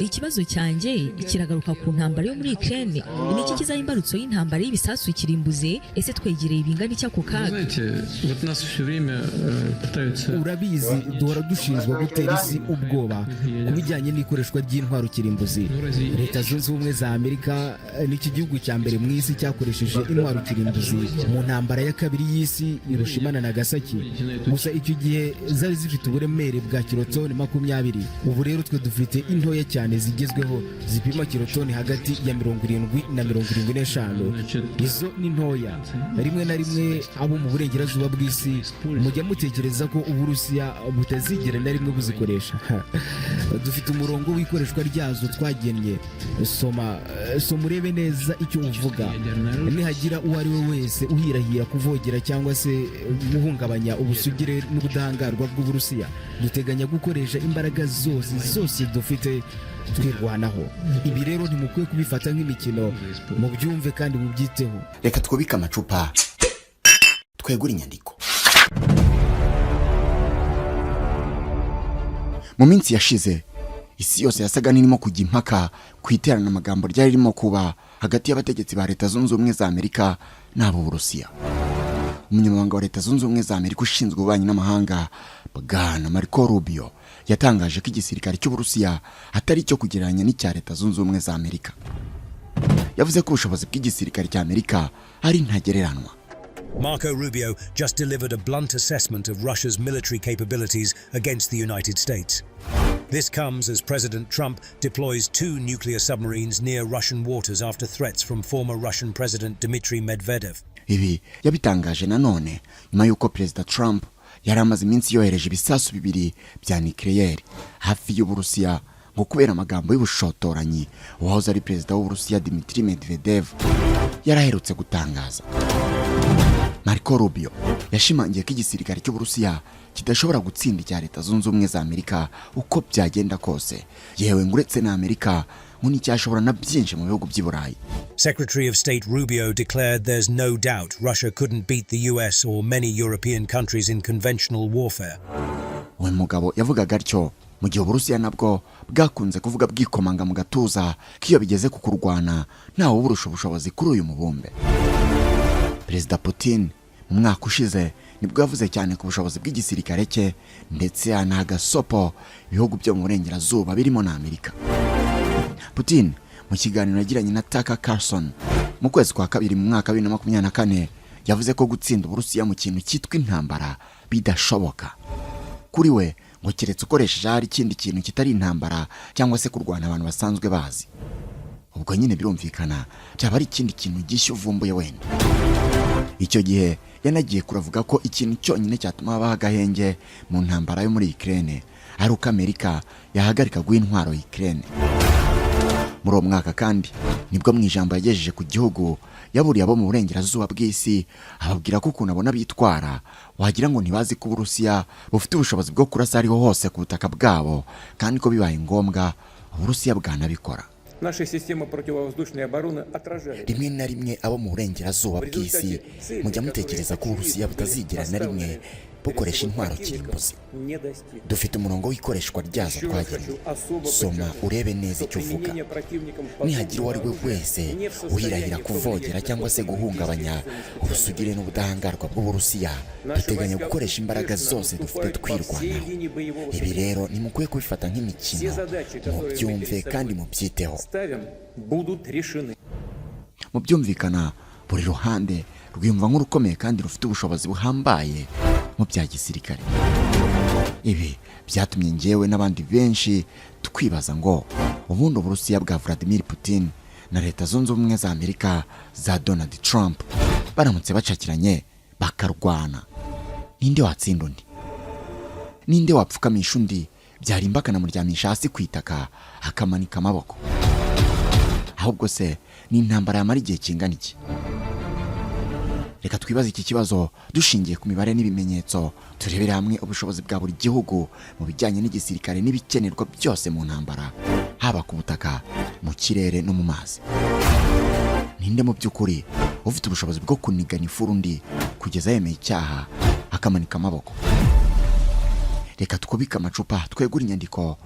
Ikibazo cyanjye kiragaruka ku ntambara yo muri Ukraine. Niki kizaho imbarutso y'intambara y'ibisasu kirimbuze? Ese twegereye ibingana iki ako kaga? Urabizi duhora dushinzwa gutera isi ubwoba ku bijyanye n'ikoreshwa ry'intwaro kirimbuzi. Leta Zunze Ubumwe za Amerika n'iki gihugu cya mbere mu isi cyakoresheje intwaro kirimbuzi mu ntambara ya kabiri y'isi Hiroshima na Nagasaki. Gusa icyo gihe zari zifite uburemere bwa kilotoni 20. Ubu rero twe dufite intoya cyane zigezweho zipima kilotoni hagati ya 70 na 75. Izo ni ntoya. Rimwe na rimwe abo mu burengerazuba bw'isi mujya mutekereza ko Uburusiya butazigera na rimwe buzikoresha. Dufite umurongo w'ikoreshwa ryazo twagennye. Soma urebe neza icyo uvuga. Nihagira uwo ari we wese uhirahira kuvogera cyangwa se guhungabanya ubusugire n'ubudahangarwa bw'Uburusiya, duteganya gukoresha imbaraga zose dufite twirwanaho. Ibi rero ntimukwiye kubifata nk'imikino, mu byumve kandi mubyiteho. Reka twubike amacupa twegura inyandiko. Mu minsi yashize isi yose yasaga n'irimo kujya impaka ku iterana amagambo ryari ririmo kuba hagati y'abategetsi ba Leta Zunze Ubumwe za Amerika n'abo Burusiya. Umunyamabanga wa Leta Zunze Ubumwe za Amerika ushinzwe ububanyi n'amahanga Bwana Marco Rubio yatangaje ko igisirikare cy'Uburusiya atari cyo kugereranya n'icya Leta Zunze Ubumwe za Amerika. Yavuze ko ubushobozi bw'igisirikare cya Amerika ari ntagereranwa. Marco Rubio just delivered a blunt assessment of Russia's military capabilities against the United States. This comes as President Trump deploys 2 nuclear submarines near Russian waters after threats from former Russian President Dmitry Medvedev. Ibi yabitangaje nanone nyuma y'uko President Trump yari amaze iminsi yohereje ibisasu bibiri bya nucleaire hafi y'Uburusiya ngo kubera amagambo y'ubushotoranyi uwahoze ari Perezida w'Uburusiya Dmitry Medvedev yaraherutse gutangaza. Marco Rubio yashimangiye ko igisirikare cy'Uburusiya kidashobora gutsinda icya Leta Zunze Ubumwe za Amerika uko byagenda kose, yewe nguretse na Amerika nk'uni cyashobora na byinshi mu bihugu by'Iburayi. Secretary of State Rubio declared there's no doubt Russia couldn't beat the US or many European countries in conventional warfare. Uwo mugabo yavugaga atyo mu gihe Uburusiya nabwo bwakunze kuvuga bwikomanga mu gatuza kiyo bigeze ku kurwana ntawe uburusha ubushobozi kuri uyu mubumbe. Perezida Putin mu mwaka ushize nibwo yavuze cyane ku bushobozi bw'igisirikare cye ndetse anagasopo ibihugu byo mu burengerazuba birimo na Amerika. Putin mu kiganiro yagiranye na Tucker Carlson mu kwezi kwa kabiri mu mwaka 2024 yavuze ko gutsinda Uburusiya mu kintu cyitwa intambara bidashoboka. Kuri we ngo keretse ukoresheje hari ikindi kintu kitari intambara cyangwa se kurwana abantu basanzwe bazi. Ubwo nyine birumvikana cyaba ari ikindi kintu gishya uvumbuye wenda. Icyo gihe yanagiye kuravuga ko ikintu cyonyine cyatuma habaho agahenge mu ntambara yo muri Ukraine ari uko Amerika yahagarika guha intwaro Ukraine. Muri uwo mwaka kandi nibwo mu ijambo yagejeje ku gihugu yaburiye abo mu burengerazuba bw'isi ababwira ko ukuntu abona bitwara wagira ngo ntibazi ko Uburusiya bufite ubushobozi bwo kurasa ariho hose ku butaka bwabo kandi ko bibaye ngombwa Uburusiya bwanabikora. Rimwe na rimwe abo mu burengerazuba bw'isi mujya mutekereza ko Uburusiya butazigera na rimwe bukoresha intwaro kirimbuzi. Dufite umurongo w'ikoreshwa ryazo twagennye. Soma urebe neza icyo uvuga. Nihagira uwo ari we wese uhirahira kuvogera cyangwa se guhungabanya ubusugire n'ubudahangarwa bw'Uburusiya, duteganya gukoresha imbaraga zose dufite twirwanaho. Ibi rero nimukwiye kubifata nk'imikino, mubyumve kandi mubyiteho. Mu byumvikana buri ruhande rwiyumva nk'urukomeye kandi rufite ubushobozi buhambaye mu bya gisirikare. Ibi byatumye njyewe n'abandi benshi twibaza ngo ubundi Uburusiya bwa Vladimir Putin na Leta Zunze Ubumwe za Amerika za Donald Trump baramutse bacakiranye bakarwana, ninde watsinda undi? Ninde wapfukamisha undi byarimba akanamuryamisha hasi kwitaka akamanika amaboko? Ahubwo se ni intambara yamara igihe kingana iki? Reka twibaze iki kibazo dushingiye ku mibare n'ibimenyetso, turebere hamwe ubushobozi bwa buri gihugu mu bijyanye n'igisirikare n'ibikenerwa byose mu ntambara, haba ku butaka, mu kirere no mu mazi. Ninde mu by'ukuri ufite ubushobozi bwo kunigana ifurundi kugeza yemeye icyaha akamanika amaboko? reka tukubike amacupa twegura inyandiko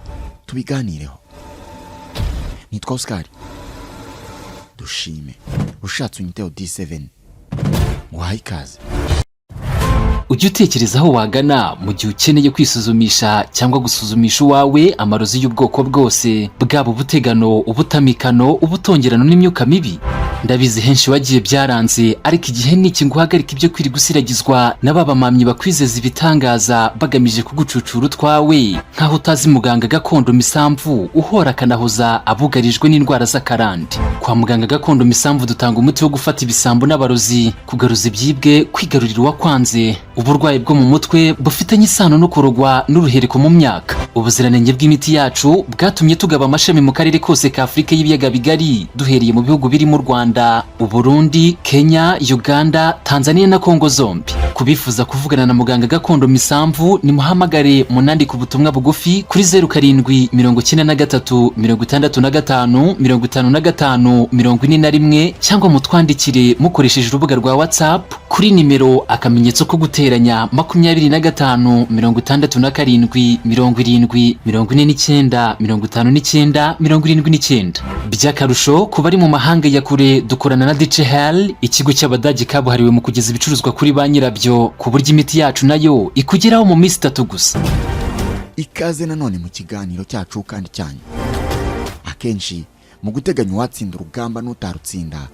tubiganireho. Nitwa Oscar Dushime, ushatse unyiteho D7 muhaye ikaze. Ujye utekereza aho wagana mu gihe ukeneye kwisuzumisha cyangwa gusuzumisha uwawe amarozi y'ubwoko bwose, bwabo ubutegano, ubutamikano, ubutongerano n'imyuka mibi. Ndabizi henshi wagiye byaranze, ariko igihe niki nguhagarika ibyo kwiri gusiragizwa n'ababamamyi bakwizeza ibitangaza bagamije kugucucura utwawe, nkaho utazi muganga gakondo Misamvu uhora kanahoza abugarijwe n'indwara z'akarande. Kwa muganga gakondo Misamvu dutanga umuti wo gufata ibisambo n'abarozi, kugaruza ibyibwe, kwigarurira uwakwanze, uburwayi bwo mu mutwe bufitanye isano no kurogwa n'uruhereko mu myaka. Ubuziranenge bw'imiti yacu bwatumye tugaba amashami mu karere kose ka Afurika y'ibiyaga bigari, duhereye mu bihugu birimo u Rwanda, Uburundi, Kenya, Uganda, Tanzania na Kongo zombi. Kubifuza kuvugana na muganga gakondo Misamvu ni muhamagare munandika ubutumwa bugufi kuri 0793 63 55 41 cyangwa mutwandikire mukoresheje urubuga rwa WhatsApp kuri nimero akamenyetso ko guteranya 25 67 70 49 59 79. By'akarusho ku bari mu mahanga ya kure dukorana na DHL, ikigo cy'Abadage kabuhariwe mu kugeza ibicuruzwa kuri ba nyirabyo, ku buryo imiti yacu nayo ikugeraho mu minsi 3 gusa. Ikaze nanone mu kiganiro cyacu kandi cyanyu. Akenshi mu guteganya uwatsinda urugamba n'utarutsinda,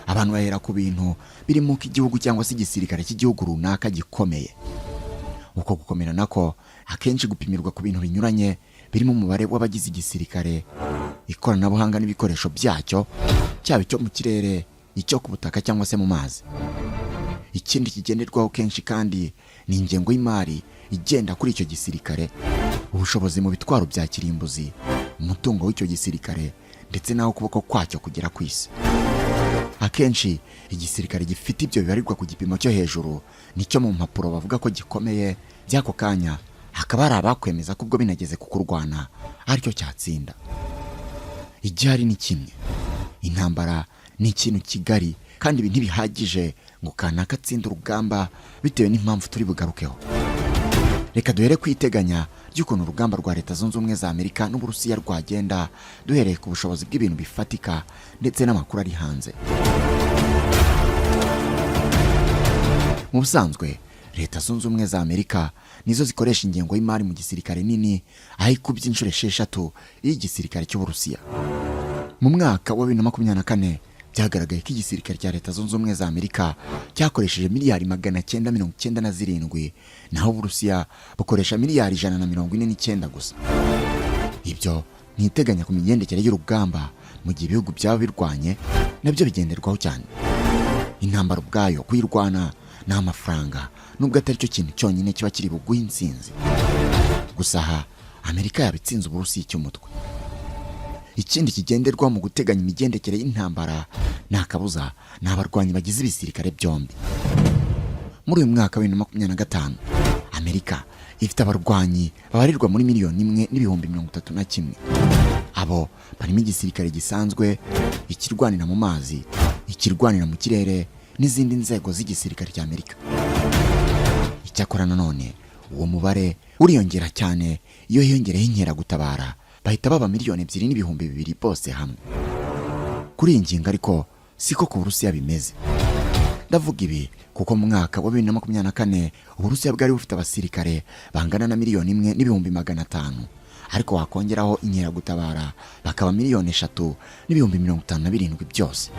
abantu bahera ku bintu birimo k'igihugu cyangwa se igisirikare cy'igihugu runaka gikomeye. Uko gukomera nako akenshi gupimirwa ku bintu binyuranye birimo umubare w'abagize igisirikare, ikoranabuhanga n'ibikoresho byacyo, cyaba icyo mu kirere, icyo ku butaka cyangwa se mu mazi. Ikindi kigenderwaho kenshi kandi ni ingengo y'imari igenda kuri icyo gisirikare, ubushobozi mu bitwaro bya kirimbuzi, umutungo w'icyo gisirikare, ndetse naho kuboko kwacyo kugera ku isi. Akenshi igisirikare gifite ibyo bibarirwa ku gipimo cyo hejuru nicyo mu mpapuro bavuga ko gikomeye, by'ako kanya hakaba hari abakwemeza ko ubwo binageze ku kurwana aricyo cyatsinda. Igihari ni kimwe, intambara ni ikintu kigari kandi ibi ntibihagije ngo kanaka atsinda urugamba bitewe n'impamvu turi bugarukeho. Reka duhere kwiteganya ry'ukuntu urugamba rwa Leta Zunze Ubumwe za Amerika n'Uburusiya rwagenda, duhereye ku bushobozi bw'ibintu bifatika ndetse n'amakuru ari hanze. Mu busanzwe Leta Zunze Ubumwe za Amerika nizo zikoresha ingengo y'imari mu gisirikare nini, aho ikubye inshuro 6 y'igisirikare cy'Uburusiya. Mu mwaka wa 2024 byagaragaye ko igisirikare cya Leta Zunze Ubumwe za Amerika cyakoresheje miliyari 997, naho Uburusiya bukoresha miliyari 149 gusa. Ibyo ni iteganya ku migendekere y'urugamba mu gihe ibihugu byaba birwanye nabyo bigenderwaho cyane. Intambara ubwayo kuyirwana ni amafaranga, nubwo atari cyo kintu cyonyine kiba kiri buguhe intsinzi. Gusa aha Amerika yabitsinze Uburusiya icy'umutwe. Ikindi kigenderwa mu guteganya imigendekere y'intambara nakabuza ni abarwanyi bagize ibisirikare byombi. Muri uyu mwaka wa 2025 Amerika ifite abarwanyi babarirwa muri 1,031,000. Abo barimo igisirikare gisanzwe, ikirwanira mu mazi, ikirwanira mu kirere n'izindi nzego z'igisirikare cya Amerika. Icyakora nanone uwo mubare uriyongera cyane iyo hiyongereho inkeragutabara, bahita baba 2,200,000 bose hamwe. Kuri iyi ngingo ariko siko ku Burusiya bimeze. Ndavuga ibi kuko mu mwaka wa 2024 Uburusiya bwari bufite abasirikare bangana na 1,500,000, ariko wakongeraho inkeragutabara bakaba 3,357,000 byose.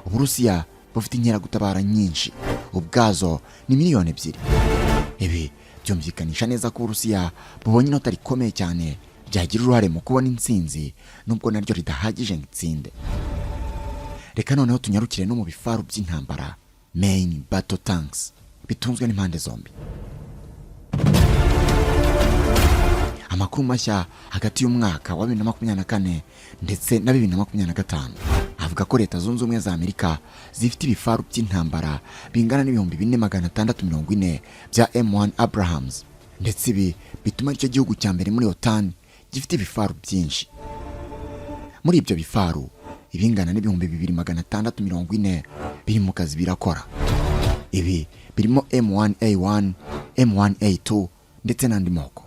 Uburusiya bufite inkeragutabara nyinshi, ubwazo ni 2,000,000. Ibi byumvikanisha neza ko Uburusiya bubonye inota rikomeye cyane byagira uruhare mu kubona intsinzi, nubwo naryo ridahagije ngitsinde. Reka noneho tunyarukire no mu bifaru by'intambara, main battle tanks, bitunzwe n'impande zombi. Amakuru mashya hagati y'umwaka wa 2024 ndetse na 2025 avuga ko Leta Zunze Ubumwe za Amerika zifite ibifaru by'intambara bingana n'4,640 bya M1 Abrams, ndetse ibi bituma icyo gihugu cya mbere muri OTAN gifite ibifaru byinshi. Muri ibyo bifaru ibingana n'2,640 biri mu kazi birakora. Ibi birimo M1A1, M1A2 ndetse n'andi moko.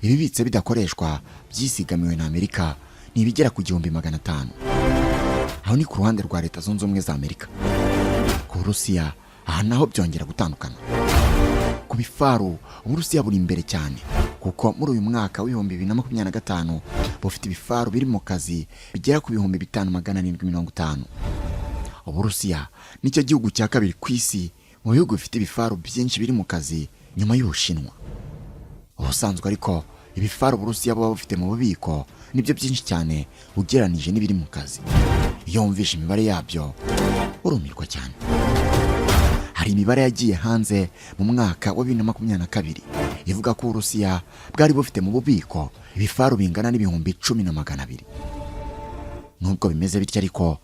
Ibibitse bidakoreshwa byisigamiwe na Amerika ni ibigera ku 500,000. Aho ni ku ruhande rwa Leta Zunze Ubumwe za Amerika. Ku Burusiya aha naho byongera gutandukana. Ku bifaru Uburusiya buri imbere cyane, kuko muri uyu mwaka w'ibihumbi 2025 bufite ibifaru biri mu kazi bigera ku 5,750. Uburusiya nicyo gihugu cya kabiri ku isi mu bihugu bifite ibifaru byinshi biri mu kazi nyuma y'Ubushinwa. Ubusanzwe ariko ibifaru Uburusiya buba bufite mu bubiko nibyo byinshi cyane ugereranije n'ibiri mu kazi. Iyo wumvishe imibare yabyo urumirwa cyane. Hari imibare yagiye hanze mu mwaka wa 2022 ivuga ko Uburusiya bwari bufite mu bubiko ibifaru bingana n'ibihumbi 10,200. Nubwo bimeze bityo ariko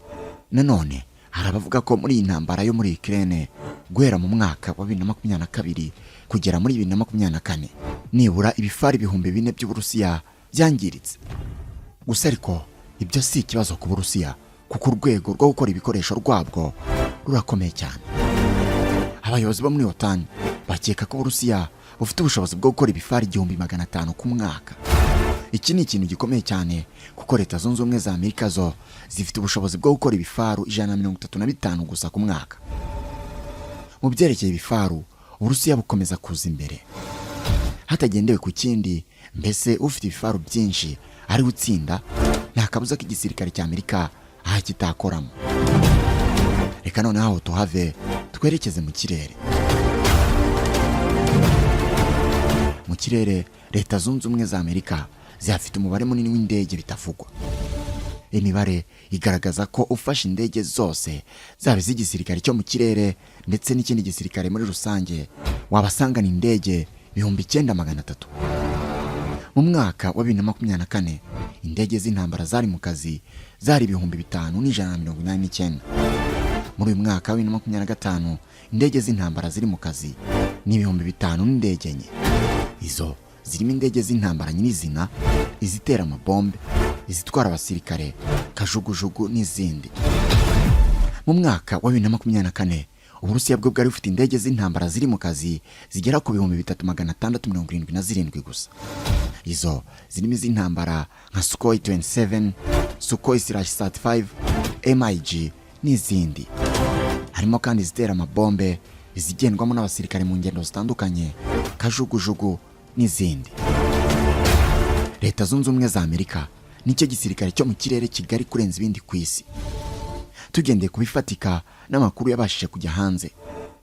nanone hari abavuga ko muri iyi ntambara yo muri Ukraine guhera mu mwaka wa 2022 kugera muri 2024 nibura ibifaru 4,000 by'Uburusiya byangiritse. Gusa ariko ibyo si ikibazo ku Burusiya, kuko urwego rwo gukora ibikoresho rwabwo rurakomeye cyane. Abayobozi bo muri OTAN bakeka ko Uburusiya bufite ubushobozi bwo gukora ibifaru 1,500 ku mwaka. Iki ni ikintu gikomeye cyane, kuko Leta Zunze Ubumwe za Amerika zo zifite ubushobozi bwo gukora ibifaru 135 gusa ku mwaka. Mu byerekeye ibifaru Uburusiya bukomeza kuza imbere hatagendewe ku kindi. Mbese ufite ibifaru byinshi ari gutsinda, nta kabuza k'igisirikare cya Amerika aha kitakoramo. Reka noneho tuhave twerekeze mu kirere. Mu kirere Leta Zunze Ubumwe za Amerika zafite umubare munini w'indege bitavugwa. Imibare igaragaza ko ufashe indege zose zaba z'igisirikare cyo mu kirere ndetse n'ikindi gisirikare muri rusange wabasangana indege 9,300. Mu mwaka wa 2024 indege z'intambara zari mu kazi zari 5,189. Muri uyu mwaka wa 2025 indege z'intambara ziri mu kazi ni 5,000 n'indege enye. Izo zirimo indege z'intambara nyirizina, izitera amabombe, izitwara abasirikare, kajugujugu n'izindi. Mu mwaka wa 2024 Uburusiya bwo bwari bufite indege z'intambara ziri mu kazi zigera ku 3,677 gusa. Izo zirimo iz'intambara nka Sukhoi 27, Sukhoi /35, MiG n'izindi. Harimo kandi izitera amabombe, izigendwamo n'abasirikare mu ngendo zitandukanye, kajugujugu n'izindi. Leta Zunze Ubumwe za Amerika nicyo gisirikare cyo mu kirere kigari kurenza ibindi ku isi. Tugendeye kubifatika n'amakuru yabashije kujya hanze,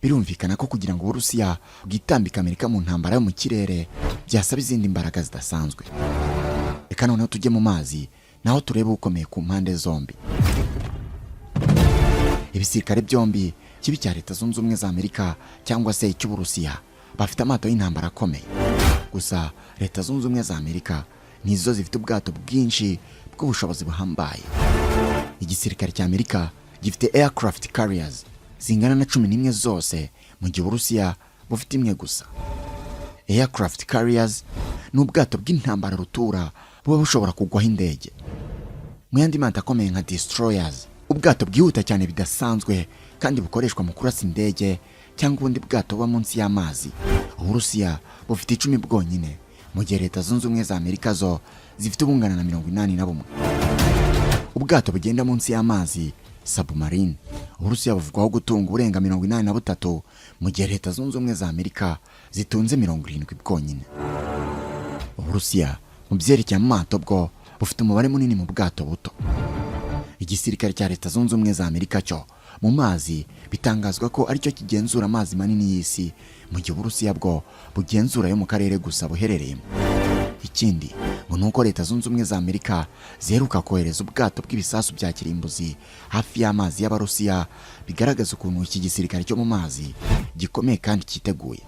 birumvikana ko kugira ngo Uburusiya bwitambike Amerika mu ntambara yo mu kirere byasaba izindi mbaraga zidasanzwe. Reka noneho tujye mu mazi naho turebe ukomeye ku mpande zombi. Ibisirikare byombi, kibi cya Leta Zunze Ubumwe za Amerika cyangwa se icy'Uburusiya, bafite amato y'intambara akomeye. Gusa Leta Zunze Ubumwe za Amerika nizo zifite ubwato bwinshi bw'ubushobozi buhambaye. Igisirikare cya Amerika gifite aircraft carriers zingana na 11 zose, mu gihe Uburusiya bufite imwe gusa. Aircraft carriers ni ubwato bw'intambara rutura buba bushobora kugwaho indege. Mu yandi mato akomeye nka destroyers, ubwato bwihuta cyane bidasanzwe kandi bukoreshwa mu kurasa indege cyangwa ubundi bwato buba munsi y'amazi, Uburusiya bufite 10 bwonyine, mu gihe Leta Zunze Ubumwe za Amerika zo zifite ubungana na 81. Ubwato bugenda munsi y'amazi submarine, Uburusiya buvugwaho gutunga uburenga 83, mu gihe Leta Zunze Ubumwe za Amerika zitunze 70 bwonyine. Uburusiya mu byerekeye amato bwo bufite umubare munini mu bwato buto. Igisirikare cya Leta Zunze Ubumwe za Amerika cyo mu mazi bitangazwa ko aricyo kigenzura amazi manini y'isi, mu gihe Uburusiya bwo bugenzura yo mu karere gusa buherereyemo. Ikindi ngo nuko Leta Zunze Ubumwe za Amerika ziheruka kohereza ubwato bw'ibisasu bya kirimbuzi hafi y'amazi y'Abarusiya, bigaragaza ukuntu iki gisirikare cyo mu mazi gikomeye kandi cyiteguye.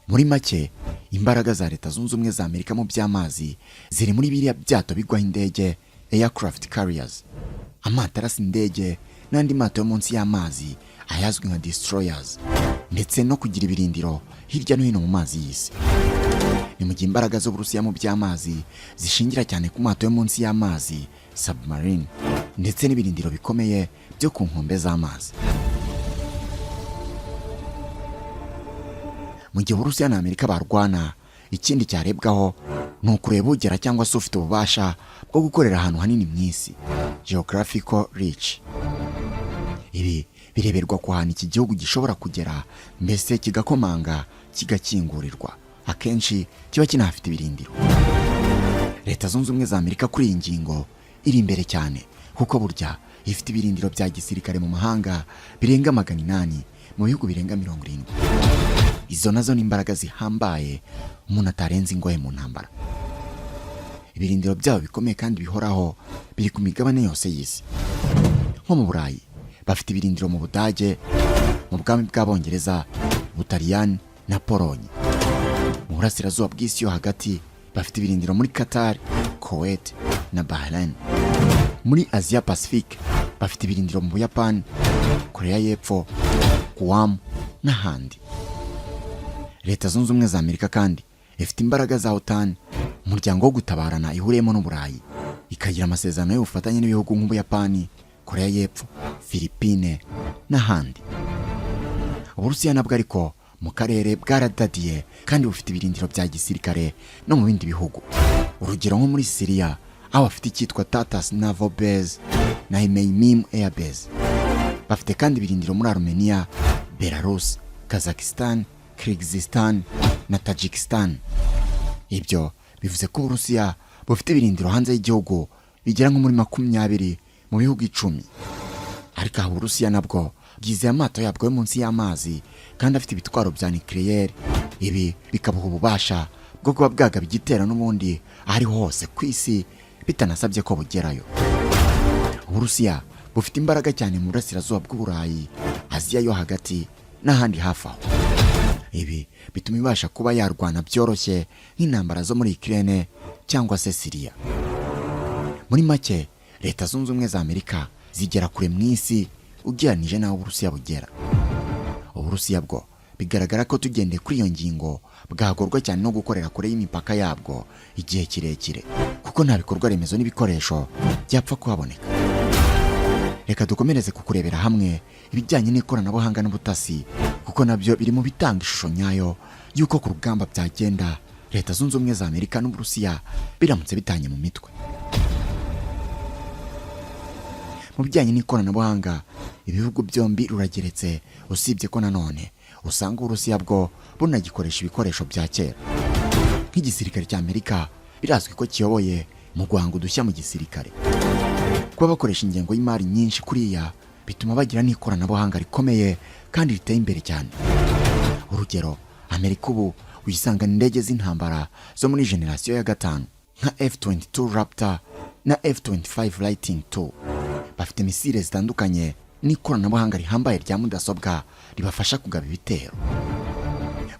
Muri make, imbaraga za Leta Zunze Ubumwe za Amerika mu by'amazi ziri muri biriya byato bigwaho indege, aircraft carriers, amato arasa indege n'andi mato yo munsi y'amazi ayazwi nka destroyers, ndetse no kugira ibirindiro hirya no hino mu mazi y'isi. Ni mu gihe imbaraga z'Uburusiya mu by'amazi zishingira cyane ku mato yo munsi y'amazi, submarine, ndetse n'ibirindiro bikomeye byo ku nkombe z'amazi. mu gihe Uburusiya na Amerika barwana, ikindi cyarebwaho ni ukureba ugera cyangwa se ufite ububasha bwo gukorera ahantu hanini mu isi, geographical reach. Ibi bireberwa ku hantu iki gihugu gishobora kugera, mbese kigakomanga kigakingurirwa, akenshi kiba kinahafite ibirindiro. Leta Zunze Ubumwe za Amerika kuri iyi ngingo iri imbere cyane, kuko burya ifite ibirindiro bya gisirikare mu mahanga birenga 800 mu bihugu birenga 70. Izo nazo ni imbaraga zihambaye umuntu atarenze ingohe mu ntambara. Ibirindiro byabo bikomeye kandi bihoraho biri ku migabane yose y'isi. Nko mu Burayi bafite ibirindiro mu Budage, mu bwami bw'Abongereza, Butaliyani na Polonye. Mu burasirazuba bw'isi yo hagati bafite ibirindiro muri Qatar, Kuwait na Bahrain. Muri Asia Pacific bafite ibirindiro mu Buyapani, Korea y'Epfo, Guam n'ahandi. Leta Zunze Ubumwe za Amerika kandi ifite imbaraga za OTAN, umuryango wo gutabarana ihuriyemo n'Uburayi, ikagira amasezerano y'ubufatanye n'ibihugu nk'Ubuyapani, Korea y'Epfo, Philippine n'ahandi. Uburusiya nabwo ariko mu karere bwaradadiye kandi bufite ibirindiro bya gisirikare no mu bindi bihugu. Urugero nko muri Syria, aho bafite icyitwa Tatas Naval Base na Hmeimim Air Base. Bafite kandi ibirindiro muri Armenia, Belarus, Kazakhstan, Kyrgyzstan na Tajikistan. Ibyo bivuze ko Uburusiya bufite ibirindiro hanze y'igihugu bigera nko muri 20 mu bihugu 10. Ariko aho Uburusiya nabwo bwizeye amato yabwo yo munsi y'amazi kandi afite ibitwaro bya nucleaire. Ibi bikabuha ububasha bwo kuba bwagaba igitero n'ubundi ahari hose ku isi bitanasabye ko bugerayo. Uburusiya bufite imbaraga cyane mu burasirazuba bw'Uburayi, Aziya yo hagati n'ahandi hafi aho. Ibi bituma ibasha kuba yarwana byoroshye nk'intambara zo muri Ukraine cyangwa se Syria. Muri make, Leta Zunze Ubumwe za Amerika zigera kure mu isi ugereranije n'aho Uburusiya bugera. Uburusiya bwo bigaragara ko tugendeye kuri iyo ngingo bwagorwa cyane no gukorera kure y'imipaka yabwo igihe kirekire, kuko nta bikorwa remezo n'ibikoresho byapfa kuhaboneka. Reka dukomereze kukurebera hamwe ibijyanye n'ikoranabuhanga n'ubutasi, kuko nabyo biri mu bitanga ishusho nyayo y'uko ku rugamba byagenda Leta Zunze Ubumwe za Amerika n'Uburusiya biramutse bitanye mu mitwe. Mu bijyanye n'ikoranabuhanga, ibihugu byombi rurageretse, usibye ko nanone usanga Uburusiya bwo bunagikoresha ibikoresho bya kera. Nk'igisirikare cya Amerika birazwi ko kiyoboye mu guhanga udushya mu gisirikare. Kuba bakoresha ingengo y'imari nyinshi kuriya bituma bagira n'ikoranabuhanga rikomeye kandi riteye imbere cyane. Urugero, Amerika ubu wisanga indege z'intambara zo muri generasiyo ya 5 nka F-22 Raptor na F-25 Lightning II. Bafite misile zitandukanye n'ikoranabuhanga rihambaye rya mudasobwa ribafasha kugaba ibitero.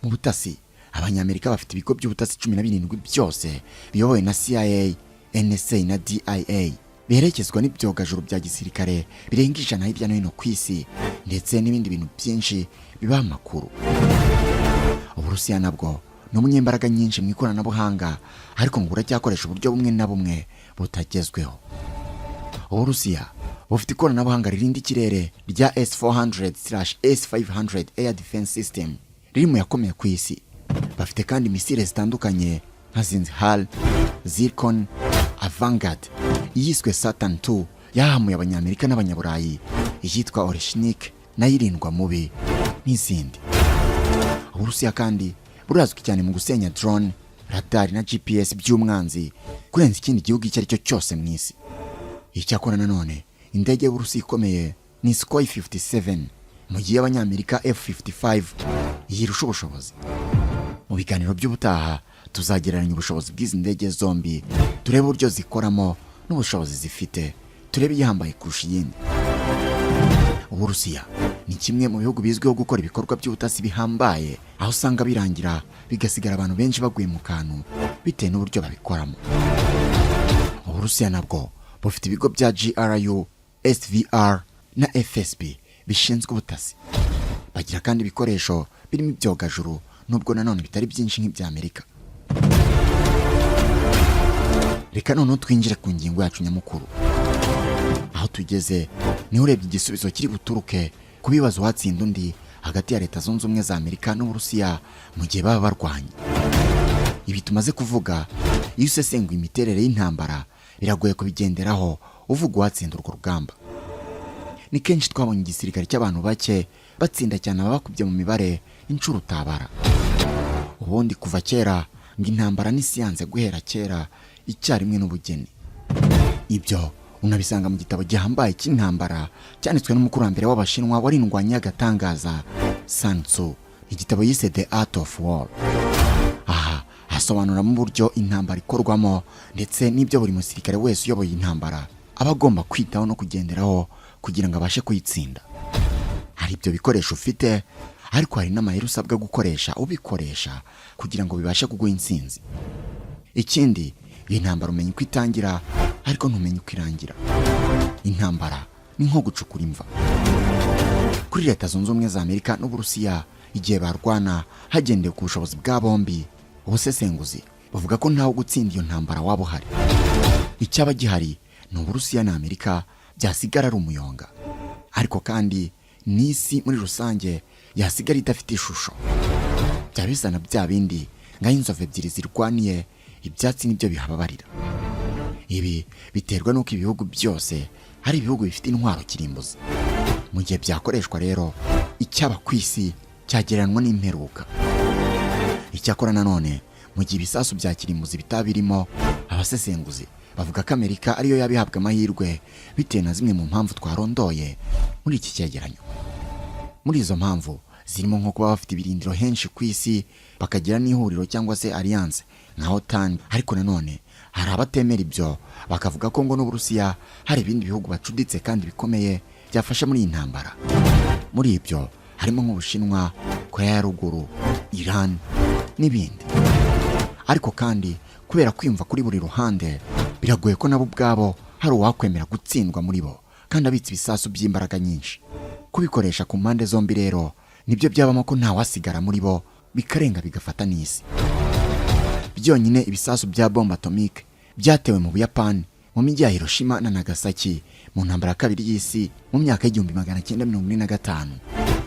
Mu butasi, Abanyamerika bafite ibigo by'ubutasi 17 byose biyobowe na CIA, NSA na DIA, biherekezwa n'ibyogajuru bya gisirikare birenga 100 hirya no hino ku isi, ndetse n'ibindi bintu byinshi bibaha amakuru. Uburusiya nabwo ni umunyembaraga nyinshi mu ikoranabuhanga, ariko ngo buracyakoresha uburyo bumwe na bumwe butagezweho. Uburusiya bufite ikoranabuhanga ririnda ikirere rya S-400/S-500 Air Defense System, riri mu yakomeye ku isi. Bafite kandi misile zitandukanye nka Zinhal, Zircon, Avangard, iyiswe Saturn II yahamuye Abanyamerika n'Abanyaburayi, iyitwa Oreshnik na yirindwa mubi n'izindi. Uburusiya kandi burazwi cyane mu gusenya drone, radar na GPS by'umwanzi kurenza ikindi gihugu icyo ari cyo cyose mu isi. Icyakora nanone indege y'Uburusiya ikomeye ni Sukhoi 57, mu gihe Abanyamerika F-55 yirusha ubushobozi. Mu biganiro by'ubutaha tuzagereranya ubushobozi bw'izi ndege zombi, turebe uburyo zikoramo n'ubushobozi zifite, turebe iyihambaye kurusha iyindi. Uburusiya ni kimwe mu bihugu bizwiho gukora ibikorwa by'ubutasi bihambaye, aho usanga birangira bigasigara abantu benshi baguye mu kantu bitewe n'uburyo babikoramo. Uburusiya nabwo bufite ibigo bya GRU, SVR na FSB bishinzwe ubutasi. Bagira kandi ibikoresho birimo ibyogajuru, nubwo nanone bitari byinshi nk'ibya Amerika. Reka none twinjire ku ngingo yacu nyamukuru. Aho tugeze ni urebye igisubizo kiri buturuke ku bibazo watsinda undi hagati ya Leta Zunze Ubumwe za Amerika n'Uburusiya mu gihe baba barwanye. Ibi tumaze kuvuga, iyo usesenguye imiterere y'intambara biragoye kubigenderaho uvuga uwatsinda urwo rugamba. Ni kenshi twabonye igisirikare cy'abantu bake batsinda cyane abakubye mu mibare inshuro utabara. Ubundi kuva kera ngo intambara ni siyanse guhera kera icyarimwe n'ubugeni. Ibyo unabisanga mu gitabo gihambaye cy'intambara cyanditswe n'umukurambere w'Abashinwa warindwanya agatangaza Sun Tzu, igitabo yise The Art of War. Aha hasobanura mu buryo intambara ikorwamo ndetse n'ibyo buri musirikare wese uyoboye intambara aba agomba kwitaho no kugenderaho kugira ngo abashe kuyitsinda. Hari ibyo bikoresho ufite, ariko hari n'amayeri usabwa gukoresha ubikoresha kugira ngo bibashe kuguha intsinzi. Ikindi, iyi ntambara umenya uko itangira ariko ntumenye uko irangira. Intambara ni nko gucukura imva. Kuri Leta Zunze Ubumwe za Amerika n'Uburusiya igihe barwana hagendewe ku bushobozi bwa bombi, ubusesenguzi bavuga ko ntaho gutsinda iyo ntambara waba uhari. Icyaba gihari ni Uburusiya na Amerika byasigara ari umuyonga, ariko kandi n'isi muri rusange yasigara idafite ishusho. Byabizana bya bindi ngaho inzovu ebyiri zirwaniye, ibyatsi nibyo bihababarira. Ibi biterwa n'uko ibihugu byose hari ibihugu bifite intwaro kirimbuzi. Mu gihe byakoreshwa rero, icyaba ku isi cyagereranwa n'imperuka. Icyakora nanone mu gihe ibisasu bya kirimbuzi bitabirimo, abasesenguzi bavuga ko Amerika ariyo yabihabwa amahirwe bitewe na zimwe mu mpamvu twarondoye muri iki cyegeranyo. Muri izo mpamvu zirimo nko kuba bafite ibirindiro henshi ku isi, bakagira n'ihuriro cyangwa se alliance nka OTAN. Ariko nanone hari abatemera ibyo, bakavuga ko ngo n'Uburusiya hari ibindi bihugu bacuditse kandi bikomeye byafasha muri iyi ntambara. Muri ibyo harimo nk'Ubushinwa, Korea ya Ruguru, Iran n'ibindi. Ariko kandi kubera kwiyumva kuri buri ruhande, biragoye ko nabo ubwabo hari uwakwemera gutsindwa muri bo kandi abitse ibisasu by'imbaraga nyinshi. Kubikoresha ku mpande zombi rero nibyo byabamo ko nta wasigara muri bo, bikarenga bigafata n'isi. Byonyine ibisasu bya bombe atomique byatewe mu Buyapani mu mijyi ya Hiroshima na Nagasaki mu ntambara ya kabiri y'isi mu myaka y'1945,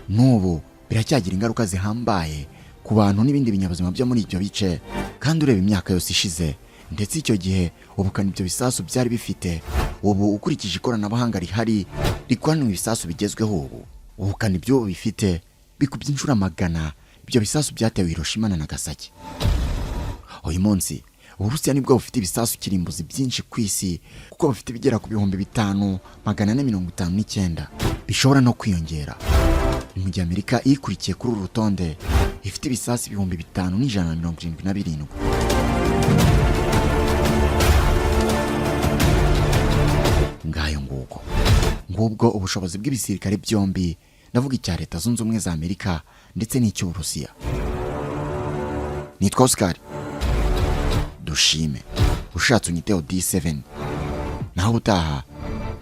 n'ubu biracyagira ingaruka zihambaye ku bantu n'ibindi binyabuzima byo muri ibyo bice. Kandi ureba imyaka yose ishize ndetse icyo gihe ubukana ibyo bisasu byari bifite, ubu ukurikije ikoranabuhanga rihari rikoranwa ibisasu bigezweho, ubukana ibyo bifite bikubye inshuro magana ibyo bisasu byatewe Hiroshima na Nagasaki. Uyu munsi Uburusiya nibwo bufite ibisasu kirimbuzi byinshi ku isi, kuko bafite bigera ku 5,459 bishobora no kwiyongera. Mu gihe Amerika ikurikiye kuri uru rutonde ifite ibisasu 5,177. Ngayo ngubwo ubushobozi bw'ibisirikare byombi, ndavuga icya Leta Zunze Ubumwe za Amerika ndetse n'icy'Uburusiya. Nitwa Oscar Dushime, ushatse unyiteho D7. Naho utaha,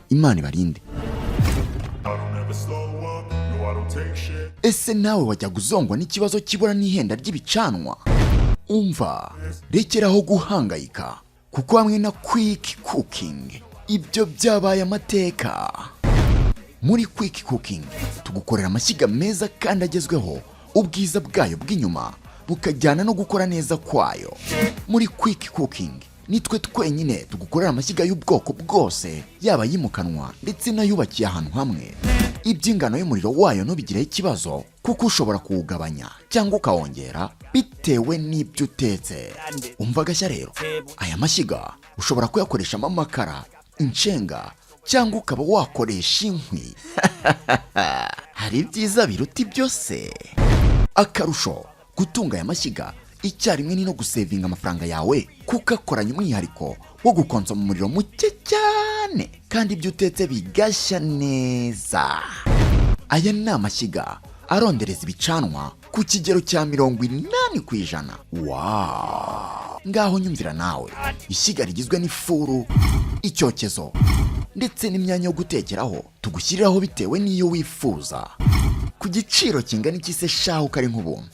Imana ibarinde. Ese nawe wajya guzongwa n'ikibazo kibura n'ihenda ry'ibicanwa? Umva, rekeraho guhangayika, kuko hamwe na Quick Cooking ibyo byabaye amateka. Muri Quick Cooking tugukorera amashyiga meza kandi agezweho, ubwiza bwayo bw'inyuma bukajyana no gukora neza kwayo. Muri Quick Cooking nitwe twenyine tugukorera amashyiga y'ubwoko bwose, yaba yimukanwa ndetse n'ayubakiye ahantu hamwe. Iby'ingano y'umuriro wayo ntubigireho ikibazo, kuko ushobora kuwugabanya cyangwa ukawongera bitewe n'ibyo utetse. Umva gashya rero, aya mashyiga ushobora kuyakoreshamo amakara, inshenga cyangwa ukaba wakoresha inkwi. Hari ibyiza biruta byose. Akarusho gutunga aya mashyiga icyarimwe ni no gusevinga amafaranga yawe, kuko akoranye umwihariko wo gukonsoma umuriro muke cyane kandi ibyo utetse bigashya neza. Aya ni amashyiga arondereza ibicanwa ku kigero cya 80%. Wow! Ngaho nyumvira nawe, ishyiga rigizwe n'ifuru, icyokezo ndetse n'imyanya yo gutekeraho tugushyiriraho bitewe n'iyo wifuza, ku giciro kingana ikise shaho kari nk'ubuntu.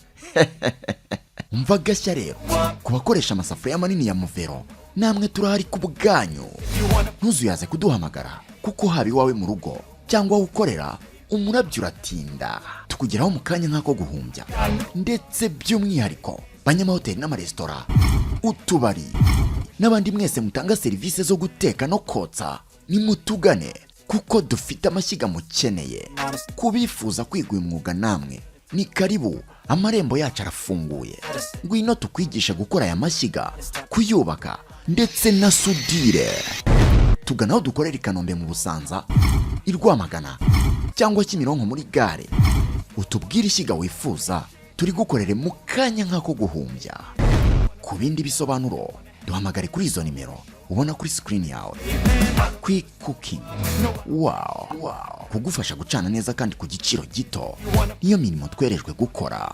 Umva gashya rero, ku bakoresha amasafuriya manini ya Muvero, namwe turahari ku bwanyu. Ntuzuyaze kuduhamagara, kuko haba iwawe mu rugo cyangwa aho ukorera, umurabyo uratinda tukugeraho mu kanya nk'ako guhumbya. Ndetse by'umwihariko banyamahoteli n'amaresitora, utubari n'abandi mwese mutanga serivisi zo guteka no kotsa, nimutugane kuko dufite amashyiga mukeneye. Kubifuza kwiga uyu mwuga namwe ni karibu, amarembo yacu arafunguye. Ngwino tukwigisha gukora aya mashyiga, kuyubaka ndetse na sudire. Tugana aho dukorera i Kanombe mu Busanza, i Rwamagana cyangwa Kimironko muri gare. Utubwire ishyiga wifuza, turi gukorere mu kanya nk'ako guhumbya. Ku bindi bisobanuro duhamagare kuri izo nimero ubona kuri screen yawe. Quick Cooking, wow, kugufasha gucana neza kandi ku giciro gito, niyo mirimo twerejwe gukora.